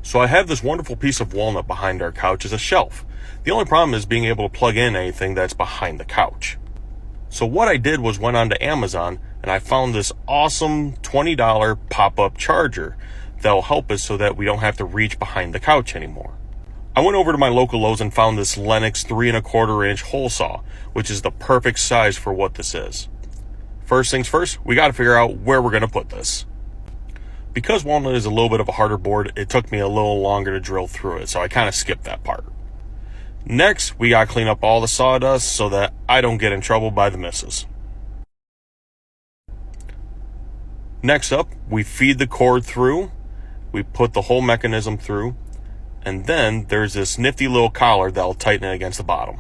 So I have this wonderful piece of walnut behind our couch as a shelf. The only problem is being able to plug in anything that's behind the couch. So what I did was went onto Amazon and I found this awesome $20 pop-up charger that'll help us so that we don't have to reach behind the couch anymore. I went over to my local Lowe's and found this Lennox 3¼ inch hole saw, which is the perfect size for what this is. First things first, we got to figure out where we're going to put this. Because walnut is a little bit of a harder board, it took me a little longer to drill through it, so I kind of skipped that part. Next, we got to clean up all the sawdust so that I don't get in trouble by the missus. Next up, we feed the cord through, we put the whole mechanism through, and then there's this nifty little collar that'll tighten it against the bottom.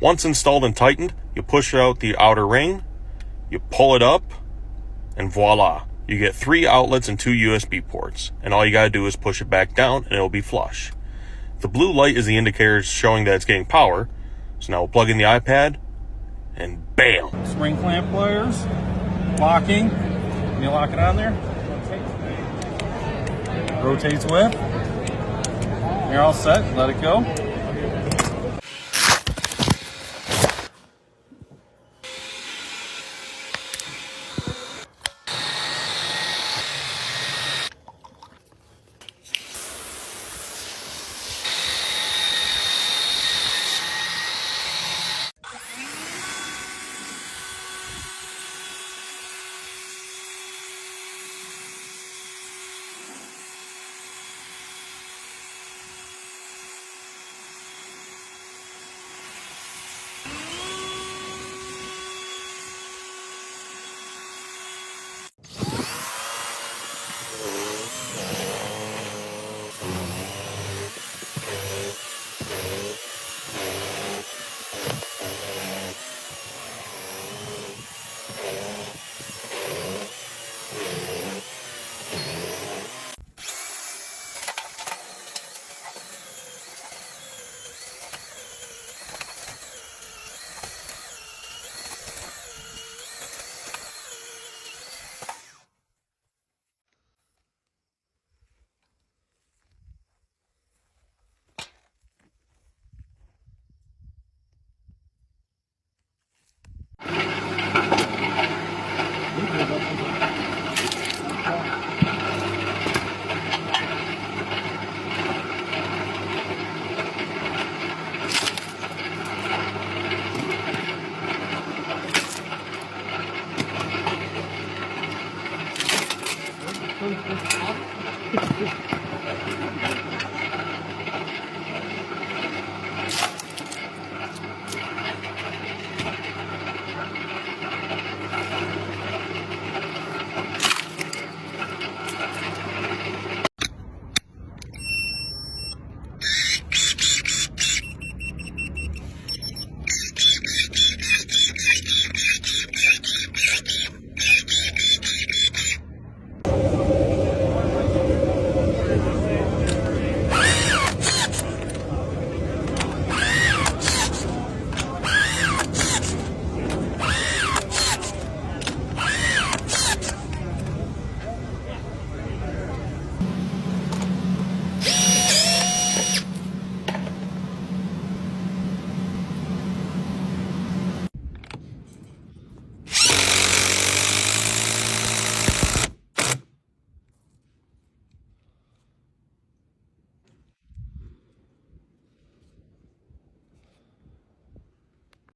Once installed and tightened, you push out the outer ring, you pull it up, and voila. You get 3 outlets and 2 USB ports, and all you gotta do is push it back down and it'll be flush. The blue light is the indicator showing that it's getting power, so now we'll plug in the iPad, and bam! Spring clamp pliers, locking, you lock it on there, rotates with, you're all set, let it go.